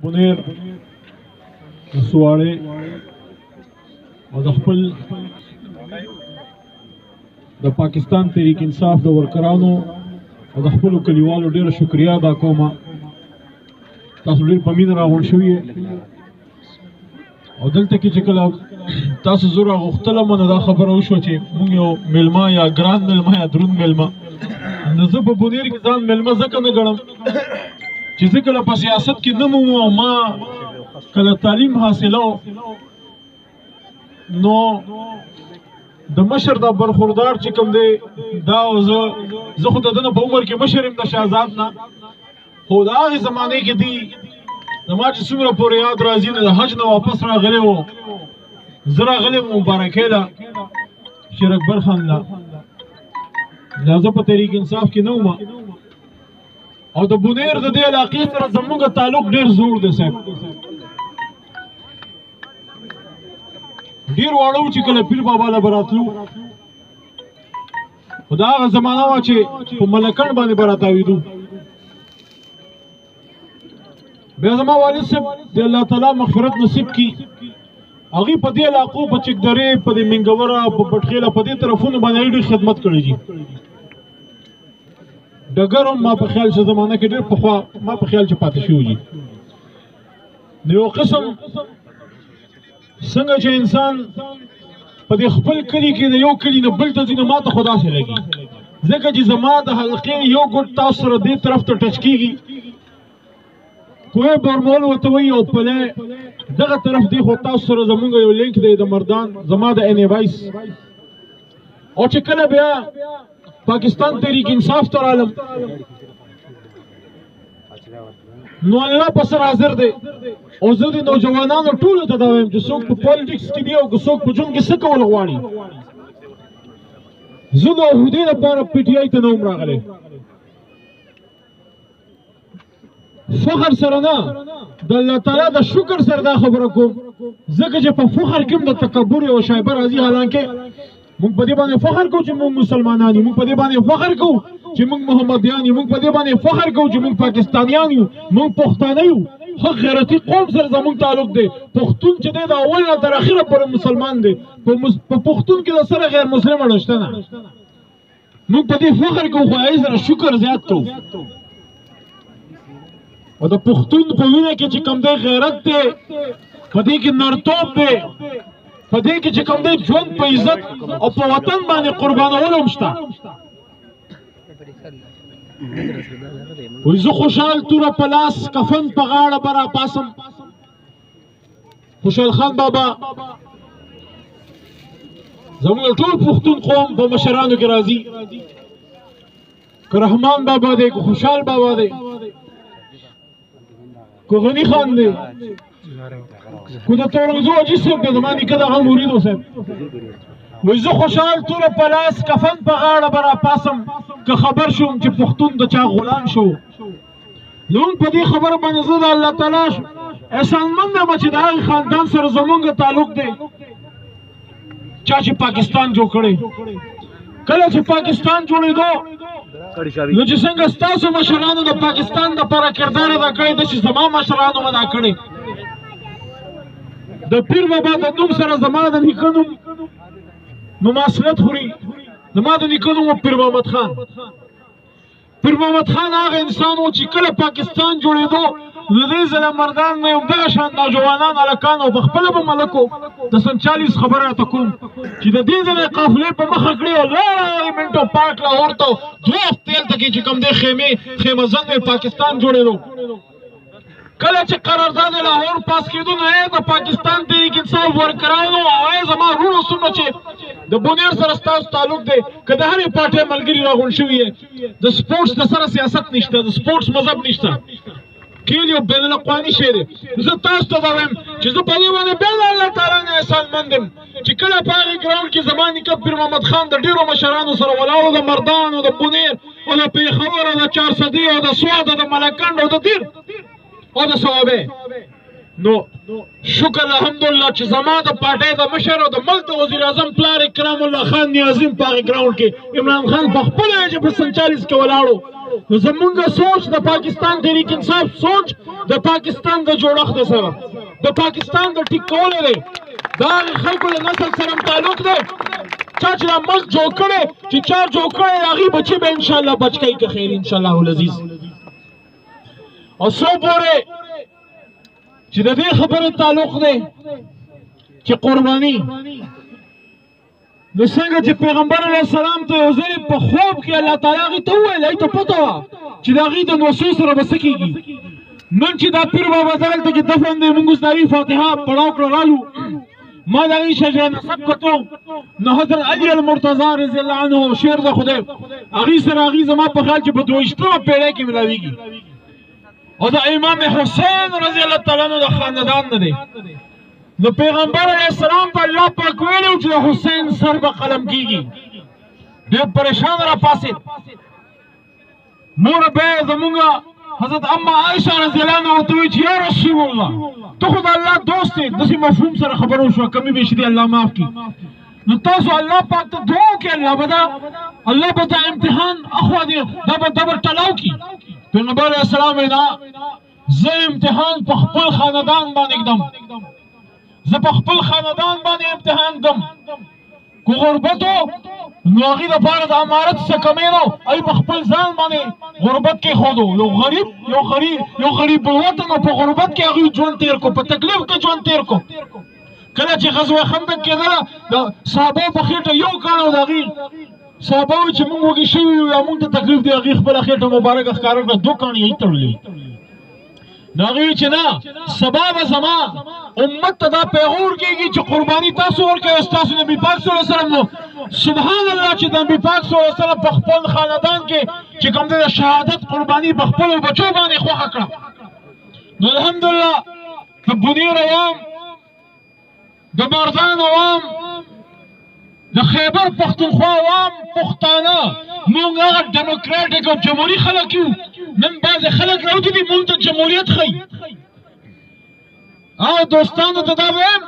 بونیر سواړې او د خپل د پاکستان تحریک انصاف د ورکرانو او د خپلو کلیوالو ډېره شکریا ادا کوم. تاسو ډېر په مینه راغونډ شوي او دلته کې چې کله تاسو زه راغوښتلم نو دا خبره وشوه چې مونږ یو میلمه یا ګران میلمه یا دروند میلمه، نو زه په بونیر کې ځان میلمه ځکه نه ګڼم چې زه کله په سیاست کې نه موم او ما کله تعلیم حاصلو نو د مشر دا برخوردار چې کوم دی دا او زه خو د ده نه په عمر کې مشر یم د شهزاد نه، خو د هغې زمانې کې دی زما چې څومره پورې یاد راځي نو د حج نه واپس راغلی و، زه راغلی وم مبارکۍ له شیر اکبر خان له، دا زه په تحریک انصاف کې نه وم او د بونیر د دې علاقې سره زموږ تعلق ډېر زوړ دی صاحب. ډېر واړه وو چې کله پیر بابا له به راتلو خو د هغه زمانه وه چې په ملکنډ باندې به راتاوېدو. بیا زما والد صاحب د الله تعالی مغفرت نصیب کړي هغوی په دې علاقو په چکدرې په دې منګوره په پټخېله په دې طرفونو باندې ډېر خدمت کړی دي. ډګر هم ما په خیال چې زمانه کې ډېر پخوا ما په خیال چې پاتې شوي دي. د یو قسم څنګه چې انسان په دې خپل کلي کې د یو کلي نه بل ته ځي نو ما ته خو داسې لګي ځکه چې زما د حلقې یو ګوټ تاسو سره دې طرف ته ټچ کېږي کوه برمول ورته وایي او پلی دغه طرف دی خو تاسو سره زمونږ یو لینک دی د مردان زما د ان وایس او چې کله بیا پاکستان تحریک انصاف ته رالم نو الله په سر حاضر دی او زه د نوجوانانو ټولو ته دا وایم چې څوک په پالیټکس کې دی او که څوک په ژوند کې څه کول غواړي زه د عهدې لپاره پي ټي آی ته نه وم راغلی فخر سره نه د الله تعالی د شکر سره دا خبره کوم ځکه چې په فخر کې هم د تکبر یوه شایبه راځي حالانکه موږ په دې باندې فخر کوو چې موږ مسلمانان یو موږ په دې باندې فخر کوو چې موږ محمدیان یو موږ په دې باندې فخر کوو چې موږ پاکستانیان یو موږ پښتانه یو حق غیرتي قوم سره زموږ تعلق دی پښتون چې دی د اول نه تر اخره پورې مسلمان دی په پښتون کې د سره غیر مسلم نشته نه موږ په دې فخر کوو خو هغې سره شکر زیات کوو او د پښتون په وینه کې چې کوم دی غیرت دی په دې کې نرتوب دی په دې کې چې کوم دی ژوند په عزت او په وطن باندې قربانول هم شته. وایي زه خوشحال توره په لاس کفن په غاړه به راپاسم خوشحال خان بابا زموږ ټول پښتون قوم په مشرانو کې راځي که رحمان بابا دی که خوشحال بابا دی که غني خان دی که د تورنزو حاجي صاحب دی زما نیکه د هغه مرید و صاحب وایي زه خوشحال توره په لاس کفن په غاړه به راپاسم که خبر شوم چې پښتون د چا غلام شو نو په دې خبره باندې زه د الله تعالی احسانمند یم چې د هغې خاندان سره زمونږ تعلق دی چا چې پاکستان جوړ کړی کله چې پاکستان جوړېدو نو چې څنګه ستاسو مشرانو د پاکستان دپاره کردار ادا کړی داسې زما مشرانو ادا کړی د پیر بابا د نوم سره زما د نیکه نوم مماثلت خوري زما د نیکه نوم پیر محمد خان پیر محمد خان هغه انسان و چې کله پاکستان جوړېدو نو دې ځله مردان نه یو دغه شان نوجوانان هلکان او په خپله به ملکو د سن 40 خبره راته کوم چې د دې ځله قافلې په مخه کړي او لاړه منټو پارک لاهور ته 2 هفتې هلته کې چې کوم دی خیمه زن پاکستان جوړېدو کله چې قرارداد لاهور پاس کېدو نو د پاکستان تحریک انصاف ورکرانو او زما وروڼو څومره چې د بونیر سره ستاسو تعلق دی که د هرې پارټۍ ملګري راغونډ شوي یې د سپورټس د سره سیاست نشته د سپورټس مذهب نشته کیل یو بین الاقوامي شی دی زه تاسو ته دا وایم چې زه په دې باندې بیا د الله تعالی نه احسانمند یم چې کله په هغې ګراونډ کې زما نیکه پیر محمد خان د ډېرو مشرانو سره ولاړو د مردان او د بونیر او د پېښور او د چارسدي او د سوات او د ملکنډ او د دیر او د صوابۍ نو شکر الحمدلله چې زما د پارټۍ د مشر او د ملک د وزیر اعظم پلار کرام الله خان نیازم په هغې ګراونډ کې عمران خان په خپله چې په سن 40 کې ولاړو نو زمونږ سوچ د پاکستان تحریک انصاف سوچ د پاکستان د جوړښت سره د پاکستان د ټیک کولو دی دا خلکو له نسل سره تعلق دی چا چې دا ملک جوړ کړی چې چا جوړ کړی د هغې بچي به انشاءالله بچ کوي که خیر انشاءالله العزیز او څو پورې چې د دې خبرې تعلق دی چې قرباني نو څنګه چې پیغمبر علیه السلام ته یو ځل په خوب کې الله تعالی هغې ته وویل هغې ته پته وه چې د هغې د نوسو سره به څه کېږي نن چې دا پیر بابا دلته کې دفن دی مونږ اوس د هغې فاتحه پړاو کړه رالو ما د هغې شجره نسب کتو نو حضرت علي المرتضی رضی الله عنه شعر د خدای هغې سره هغې زما په خیال چې په 22مه پیړۍ کې ملاویږي او د امام حسین رضی الله تعالی عنه د خاندان نه دی نو پیغمبر علیه السلام ته الله پاک ویلي چې د حسین سر به قلم کېږي ډېر پریشان راپاڅېد مور بیا زمونږ حضرت اما عائشہ رضی الله عنها ورته وایي چې یا رسول الله ته خو د الله دوست یې داسې مفهوم سره خبره وشوه کمې بیشي دې الله معاف کړي نو تاسو الله پاک ته دعا وکړئ الله به دا امتحان اخوا دی دا به ټلاو کړي پیغمبر علیه السلام وایي نه زه امتحان په خپل خاندان باندې ږدم زه په خپل خاندان باندې امتحان ږدم که غربت و نو هغې دپاره د امارت څه کمی نو هغې په خپل ځان باندې غربت کېښودو یو غریب الوطن په غربت کې هغوی ژوند تېر کو په تکلیف کې ژوند تېر کو کله چې غزوه خندق کېدله د صحابو په خېټه یو کاڼ و د هغې صحابه وایي چې مونږ وږي شوي یو یا مونږ ته تکلیف دی هغې خپله خېټه مبارکه ښکاره کړه 2 کاڼې یې تړلې نو هغې وایي چې نه سبا به زما امت ته دا پیغور کېږي چې قرباني تاسو ورکوئ ستاسو نبي پاک صلی الله علیه وسلم نو سبحان الله چې د نبي پاک صلی الله علیه وسلم په خپل خاندان کې چې کوم دی د شهادت قرباني په خپلو بچو باندې خوښه کړه نو الحمدلله د بنیر عوام د مردان عوام د خیبر پښتونخوا عوام پښتانه موږ هغه ډیموکراټیک او جمهوري خلک یو نن بعضې خلک راوځي دي موږ ته جمهوریت ښیي او دوستانو ته دا وایم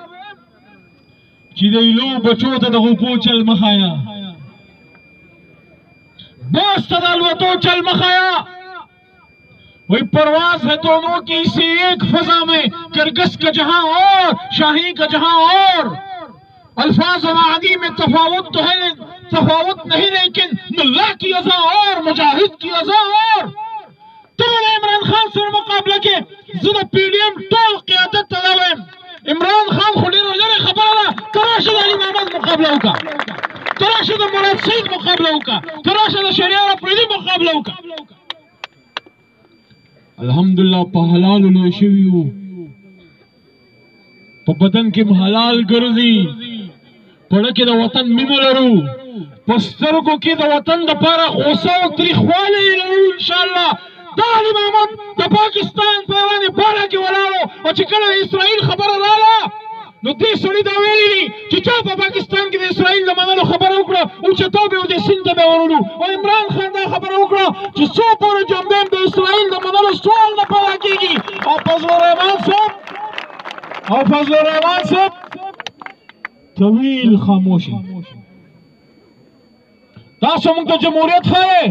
چې د ایلو بچو ته د غوپو چل مه ښایه باز ته د الوتو چل مه ښایه وہی پرواز ہے دونوں کی اسی ایک فضا میں کرگس کا جہاں اور شاہی کا جہاں اور الفاظ و معانی میں تفاوت تو ہے تفاوت نہیں لیکن ملا کی ازا اور مجاہد کی ازا اور تم نے عمران خان سره مقابله کې زه د پی ډي ایم ټول قیادت ته دا وایم عمران خان خو ډېره لرې خبره ده ته راشه د علي محمد مقابله وکړه ته راشه د مراد سید مقابله وکړه ته راشه د شهریار افریدي مقابله وکړه الحمدلله په حلالو لوی شوي وو په بدن کې م حلال ګرځي پړه کې د وطن مینه لرو په سترګو کې د وطن دپاره غوسه او تریخوالی لرو انشاءالله دا علي محمد د پاکستان په یوانې پاړه کې ولاړو او چې کله د اسرائیل خبره راله نو دې سړي دا ویلي دي چې چا په پاکستان کې د اسرائیل د منلو خبره وکړه اوچتوب یې دې سیند ته به ورولو او عمران خان دا خبره وکړه چې څو پورې جمدیم د اسرائیل د منلو سوال نه پیدا کېږي او فضل الرحمن صاحب طویل خاموشي تاسو موږ ته جمهوریت ښایئ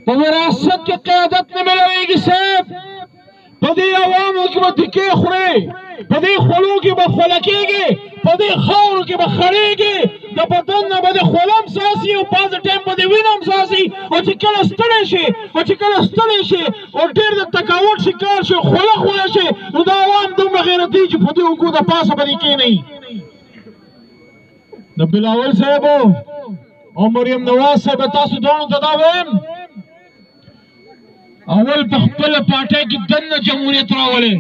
په وراثت کې قیادت نه ملویږي صاحب په دې عوامو کې به ټیکې خورئ په دې خولو کې به خوله کېږي په دې خاورو کې به خړېږي د بدن نه به د خوله هم ساسي او بعضې ټایم به د وینه هم ساسي او چې کله ستړی شي او ډېر د تکاوټ شکار شي خوله شي نو دا عوام دومره غیرتي چې په دې اوږو د پاسه به دې کېنئ د بلاول صاحب او مریم نواز صاحب تاسو دواړو ته دا وایم اول په خپله پارټۍ کې دننه جمهوریت راولئ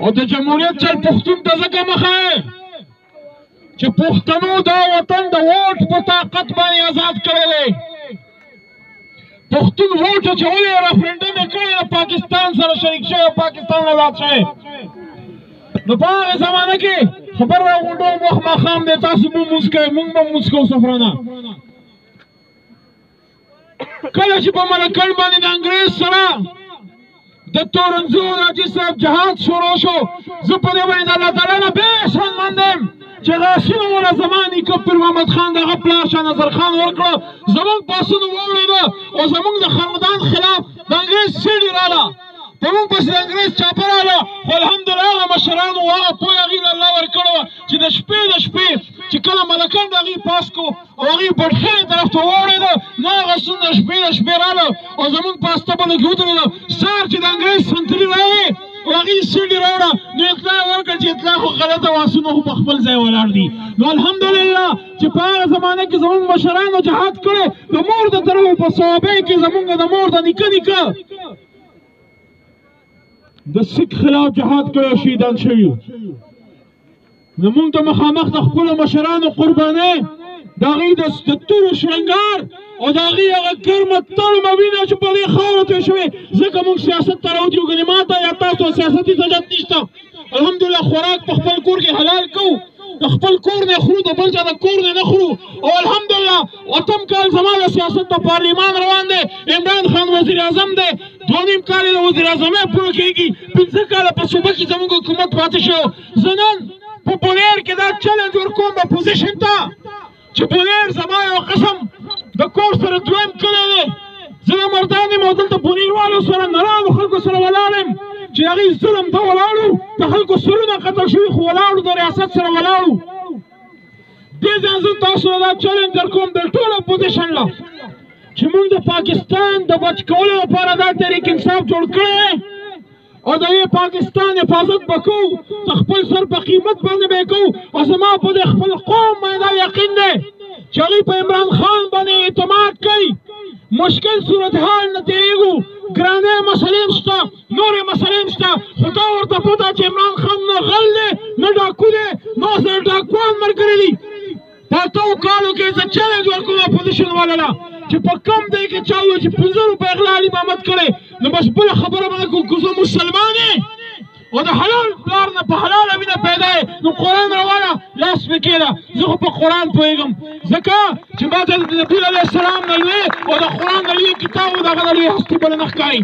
او د جمهوریت چل پښتون ته ځکه مه ښایئ چې پښتنو دا وطن د ووټ په طاقت باندې آزاد کړی دی پښتون ووټ اچولی ریفرنډم یې کړی د پاکستان سره شریک شوی پاکستان آزاد شوی نو په هغې زمانه کې خبر راغونډوم وخت ماښام دی تاسو به مونځ کوئ مونږ به مونځ کوو صفرانه کله چې په ملکړ باندې د انګریز سره د تورنزو حاجي صاحب جهاد شروع شو زه په دې باندې د الله تعالی نه بې احسانمند یم چې غاسینو ولا زما نیکه پیر محمد خان دغه پلار شاه نظر خان ورکړه زمونږ پاسونه واورېده او زمونږ د خاندان خلاف د انګریز سیډي راله په موږ پسې د انګریز چاپه راله خو الحمدلله هغه مشرانو هغه پوه هغې له الله ورکړې وه چې د شپې چې کله ملکان د هغې پاس کو او هغې بټخلې طرف ته واورېده نو هغه سون د شپې راله او زمونږ په استبله کې ودرېده سهار چې د انګریز سنتري راغی او هغې سیډي راوړه نو اطلاع ورکړه چې اطلاع خو غلطه وه آسونه خو په خپل ځای ولاړ دي نو الحمدلله چې په هغه زمانه کې زمونږ مشرانو جهاد کړی د مور د طرفه په صحابۍ کې زمونږ د مور د نیکه د سیک خلاف جهاد کړی او شهیدان شوي نو موږ ته مخامخ د خپلو مشرانو قربانۍ د هغې د تورو شرنګار او د هغې هغه ګرمه تړمه وینه چې په دې خاوره توی شوې ځکه موږ سیاست ته راوځو ګنې ما ته یا تاسو سیاستي ضرورت نشته الحمدلله خوراک په خپل کور کې حلال کوو د خپل کور نه خورو د بل چا د کور نه خورو او الحمدلله اتم کال زما د سیاست د پارلیمان روان دی عمران خان وزیر اعظم دی 2.5 کال د وزیر اعظمۍ پوره کېږي 15 کاله په صوبه کې زموږ حکومت پاتې شو زه نن په بونیر کې دا چلنج ورکوم اپوزیشن ته چې بونیر زما یو قسم د کور سره دویم کلی دی زه د مردان یم او دلته بونیروالو سره نرانو خلکو سره ولاړ یم چې هغې ظلم ته ولاړو د خلکو سرونه قتل شوي خو ولاړو د ریاست سره ولاړو دې ځای زه تاسو له دا چلنج درکوم د ټول اپوزیشن له چې موږ د پاکستان د بچ کولو لپاره دا تحریک انصاف جوړ کړی او د دې پاکستان حفاظت به کوو د خپل سر په قیمت باندې به یې کوو او زما په دې خپل قوم باندې دا یقین دی چې هغوی په عمران خان باندې اعتماد کوي مشکل صورتحال نه تېرېږو ګرانې مسلې شته نورې مسلې شته خو دا ورته پته چې عمران خان نه غل دی نه ډاکو دی ما سره ډاکوان ملګري دي په 8 کالو کې زه چلنج ورکوم اپوزیشن والا له چې په کم دی کې چا وویل چې 15 روپۍ غلا علي محمد کړی نو بس بله خبره به نه کوو که زه مسلمان یې او د حلال پلار نه په حلاله وینه پیدا یې نو قرآن راواله لاس مې کېږده زه خو په قرآن پوهېږم ځکه چې ما ته د نبي علیه السلام نه لوی او د قرآن د لوی کتاب او د هغه د لوی هستي بله نه ښکاري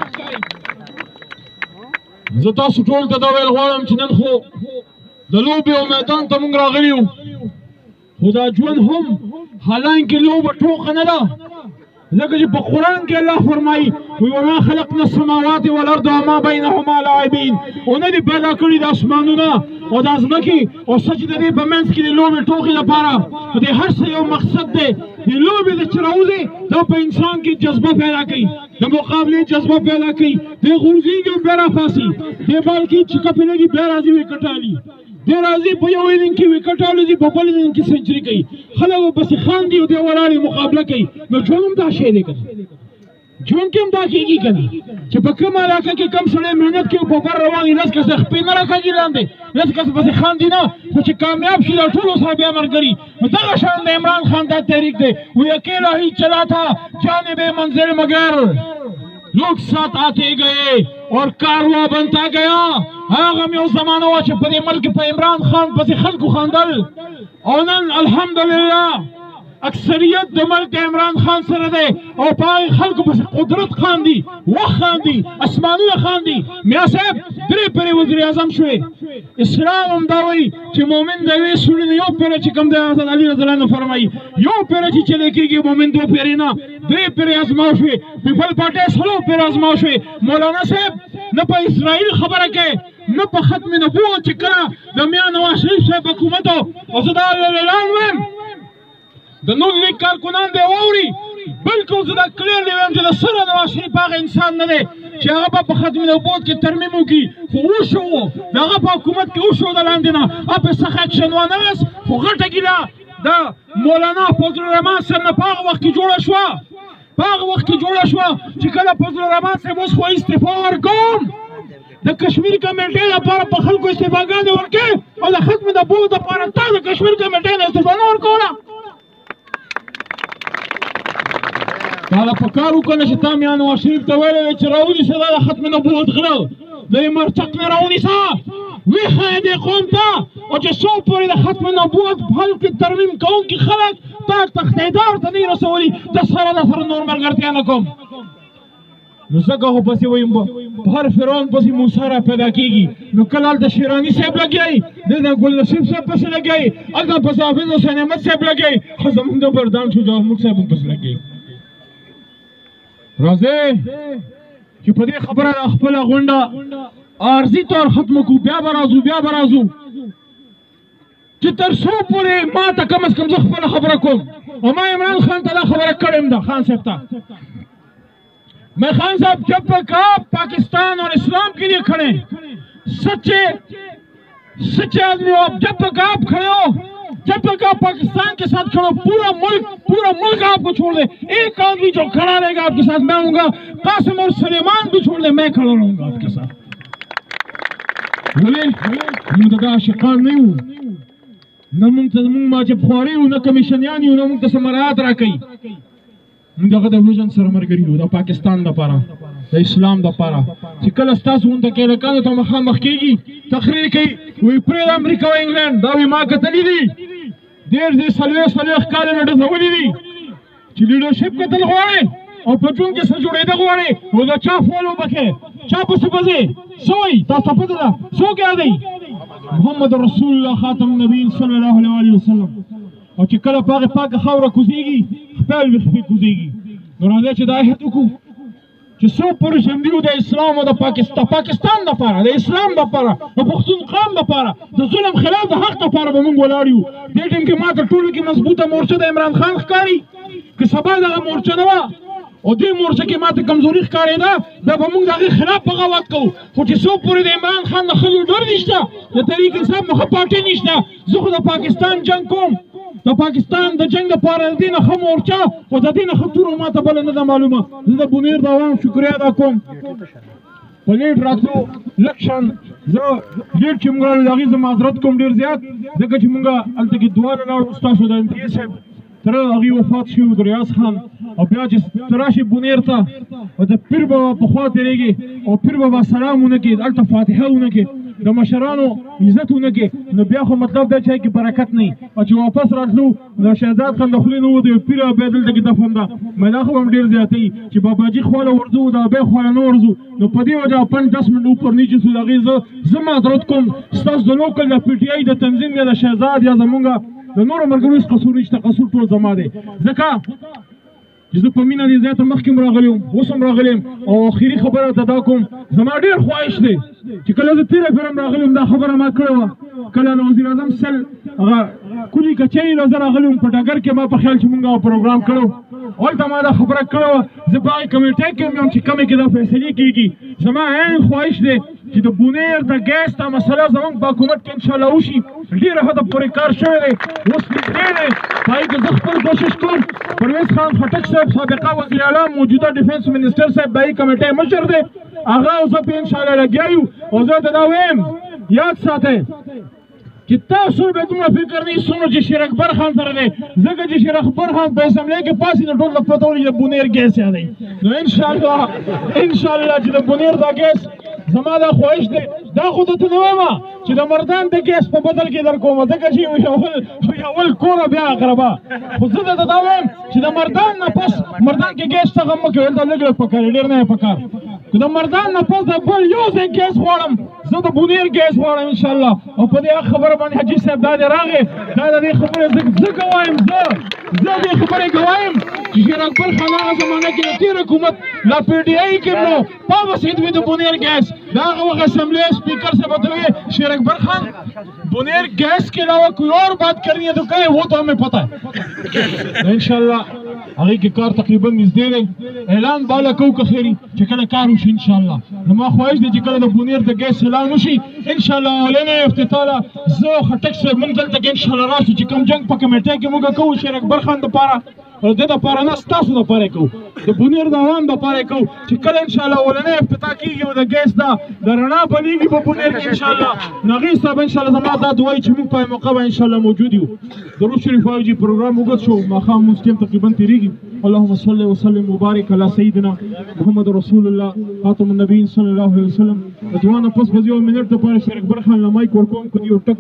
زه تاسو ټول ته دا ویل غواړم چې نن خو د لوبې او میدان ته مونږ راغلي یو خو دا ژوند هم حالانکې لوبه ټوقه نه ده ځکه چې په قرآن کې الله فرمایي وما خلقنا السماوات والارض وما بینهما لاعبین او نه دي پیدا کړي د اسمانونه او د ځمکې او څه چې د دې په منځ کې د لوبې ټوقې لپاره د هر څه یو مقصد دی د لوبې د چې راوځي دا په انسان کې جذبه پیدا کوي د مقابلې جذبه پیدا کوي د غورځېږي بیا راپاسي د بال کې چې کپې لګي بیا راځي وکټ الي دی راځي په یو اننګ کې وکټ الوځي په بل اننګ کې سنچري کوي خلک ورپسې خاندي او دی ولاړې مقابله کوي نو ژوند هم دا شی دی که ژوند کې هم دا کېږي که نه چې په کومه علاقه کې کم سړی محنت کوي په بر روان وي لس کسه خپې نه راکاږي لاندې لس کسه پسې خاندي نه خو چې کامیاب شي دا ټولو سره بیا ملګري نو دغه شان د عمران خان دا تحریک دی وہ اکیلا ہی چلا تھا جانب منزل مگر لوگ ساتھ آتے گئے اور کارواں بنتا گیا هغه یو زمانه وه چې په دې ملک په عمران خان پسې خلکو خندل او نن الحمدلله اکثریت د ملک عمران خان سره دی او په هغې خلکو پسې قدرت خاندي وخت خاندي اسمانونه خاندي میا صاحب درې پرې وزیر اعظم شوې اسلام هم دا وایي چې مؤمن د یوې سوړې نه یو پیره چې کوم دی حضرت علي رضی الله عنه فرمایي یو پیره چې چلی کېږي مؤمن دو پیرې نه درې پیرې ازماو شوې پیپل پارټۍ 3 پیرې ازماو شوې مولانا صاحب نه په اسرائیل خبره کوي نه په ختم نبوت چې کله د میا نواز شریف صاحب حکومت او زه دا اعلان وایم د نور لیگ کارکنان دی واوري بلکل زه دا کلیرلی وایم چې د سره نواز شریف هغه انسان نه دی چې هغه به په ختم نبوت کې ترمیم وکړي خو وشو د هغه په حکومت کې وشو د لاندې نه هغه سخت اکشن وانهغست خو غټه ګیله د مولانا فضل الرحمن صاحب نه په هغه وخت کې جوړه شوه چې کله فضل الرحمن صاحب اوس خو استعفا ورکوم د کشمیر کمیټې لپاره په خلکو استعفاګانې ورکړې او د ختم نبوت لپاره تا د کشمیر کمیټې نه استعفا نه ورکوله دا پکار وکړه چې تا میا نواز شریف ته ویلی وی چې راونیسه دا د ختم نبوت غره د یې مرچک نه راونیسه ویښه دې قوم ته او چې څو پورې د ختم نبوت حل کې ترمیم کوونکي خلک تا تختیدار ته نه رسولي د سره نور ملګرتیا نه کوم نو ځکه خو پسې وایم په هر فرعون پسې موسی را پیدا کېږي نو کله هلته شیراني صاحب لګیایي دلته ګل نصیب صاحب پسې لګیایي هلته پسې حافظ حسین احمد صاحب لګیایي خو زمونږ د بردان شجاع الملک صاحب هم پسې لګیایي راځئ چې په دې خبره د خپله غونډه عارضي طور ختمه کړو بیا به راځو چې تر څو پورې ما ته کم از کم زه خپله خبره کوم او ما عمران خان ته دا خبره کړې ده خان صاحب ته मैं खान साहब जब तक आप पाकिस्तान और इस्लाम के लिए खड़े सच्चे आदमी हो आप जब तक आप खड़े हो जब तक आप पाकिस्तान के साथ खड़े हो पूरा मुल्क आपको छोड़ दे एक आदमी जो खड़ा रहेगा आपके साथ मैं हूँगा कासिम और सलेमान भी छोड़ दे मैं खड़ा रहूंगा आपके साथ बोले मुझे आशिकान नहीं हूँ न मुंग जब खुआरी हूँ न कमीशनियानी हूँ न मुंग समरात राकई موږ هغه د ویژن سره ملګري یو د پاکستان دپاره د اسلام دپاره چې کله ستاسو غونډه کېلکانو ته مخامخ کېږي تقریر کوي وایي پرېږده امریکا او انګلینډ دا وایي ما کتلي دي ډېر دې څلوېښت کاله نه ډزولي دي چې لیډرشپ کتل غواړې او په ژوند کې څه جوړېده غواړې نو د چا فالو وکړې چا پسې به ځې څه وایي تاسو ته پته ده څوک یادوي محمد رسول الله خاتم النبیین صلی الله علیه وسلم او چې کله په هغې پاکه خاوره کوزېږي خپل ویښتې کوزېږي نو راځئ چې دا عهد وکړو چې څو پورې ژوندي یو د اسلام او د پاکستان دپاره د اسلام دپاره د پښتون قام دپاره د ظلم خلاف د حق دپاره به موږ ولاړ یو دې ټیم کې ما تر ټولو کې مضبوطه مورچه د عمران خان ښکاري که سبا دغه مورچه نه وه او دې مورچه کې ماته کمزوري ښکارېده دا به موږ د هغې خلاف بغاوت کوو خو چې څو پورې د عمران خان د ښځو ډر نشته د تحریک انصاف مخه پارټۍ نشته زه خو د پاکستان جنګ کوم د پاکستان د جنګ لپاره د دې نه ښه مورچه او د دې نه ښه توره ماته بله نه ده معلومه زه د بونیر د عوام شکریه ادا کوم په لیډ راتلو لږ شان زه لیډ چې موږ راغلو د هغې زه معذرت کوم ډېر زیات ځکه چې موږ هلته کې دواړه لاړو ستاسو د MPA صاحب تر هغې وفات شوي د ریاض خان او بیا چې ته راشې بونیر ته او د پیر بابا په خوا تېرېږې او پیر بابا سلام ونه کړې هلته فاتحه ونه کړې د مشرانو عزت ونه کړې نو بیا خو مطلب دا چې کې برکت نه وي او چې واپس راتلو د شهزاد خان د خولې نه ووت یو پیره بیا دلته کې دفن ده مې دا خو هم ډېر زیاتوي چې باباجي خواله ورځو د ابۍ خواله نه ورځو نو په دې وجه 5-10 منټ اوپر نیچې سو د هغې زه معذرت کوم ستاسو د لوکل د PTI د تنظیم یا د شهزاد یا زمونږ د نورو ملګرو هېڅ قصور نشته قصور ټول زما دی ځکه چې زه په مینه دې ځای ته مخکې هم راغلی وم اوس هم راغلی یم او اخري خبره ته دا کوم زما ډېر خواهش دی چې کله زه تېره پېر هم راغلی وم دا خبره ما کړې وه کله د وزیر اعظم سل هغه کلي کچري نه زه راغلی وم په ډګر کې ما په خیال چې مونږ پروګرام کړو هلته ما دا خبره کړې وه زه په هغې کمیټۍ کې هم یم چې کمې کې دا فیصلې کېږي زما عین خواهش دی چې د بونیر د ګیس دا مسله زموږ په حکومت کې انشاءالله وشي ډېره حده پورې کار شوی دی اوس نږدې دی په هغې کې زه خپل کوشش کوم پرویز خان خټک صاحب سابقه وزیر اعلی موجوده ډیفنس منسټر صاحب د هغې کمیټۍ مشر دی هغه او زه پې انشاءالله لګیا یو او زه ته دا وایم یاد ساتئ چې تاسو به دومره فکر نه څومره چې شیر اکبر خان سره دی ځکه چې شیر اکبر خان په اسمبلۍ کې پاسې نو ټول ته پته ولګي د بونیر ګیس یادوي نو انشاءالله چې د بونیر دا ګیس زما دا خواهش دی دا خو درته نه وایم چې د مردان د ګیس په بدل کې در کوم ځکه چې اول کوره بیا اقربا خو زه درته دا وایم چې د مردان نه پس مردان کې ګیس ته غم مه کوئ هلته لږ لږ پکار ډېر نه یې پکار که د مردان نه پس د بل یو ځای ګیس غواړم زه د بونیر ګیس غواړم انشاءالله او په دې خبره باندې حاجي صاحب دا دې راغې دا د دې خبرې زه ګوایم زه دې خبرې ګوایم چې شیر اکبر خان هغه زمانه کې د تېر حکومت لا PTI کې نو پابسید وي د بونیر ګیس دا هغه وخت اسمبلی स्पीकर से बताइए शेर अकबर खान बुनेर गैस के अलावा कोई और बात करनी है तो कहे वो तो हमें पता है इंशाल्लाह هغه کې کار تقریبا نږدې دی اعلان بالا کوو که خیري چې کله کار وشي انشاءالله زما خواهش دی چې کله د بونیر د ګیس اعلان وشي انشاءالله اولنی افتتاح زه خټک صاحب موږ دلته کې انشاءالله راشو چې کوم جنګ په کمیټۍ کې موږ کوو شیر اکبر خان دپاره او د دپاره نه ستاسو دپاره یې کوو د بونیر د عوام دپاره یې کوو چې کله انشاءالله اولنی افتتاح کېږي او د ګیس دا د رڼا بلیږي په بونیر کې انشاءالله نو هغې صاحب انشاءالله زما دا دعا چې موږ په موقع به انشاءالله موجود یو درود شریف وایو جي پروګرام اوږد شو ماښام مونځ ټیم تقریبا تېرېږي اللهم صل وسلم وبارك على سيدنا محمد رسول الله خاتم النبيين صلى الله عليه وسلم ځوانه پس به یو منټ دپاره شیر اکبر خان له مایک ورکوم که یو ټک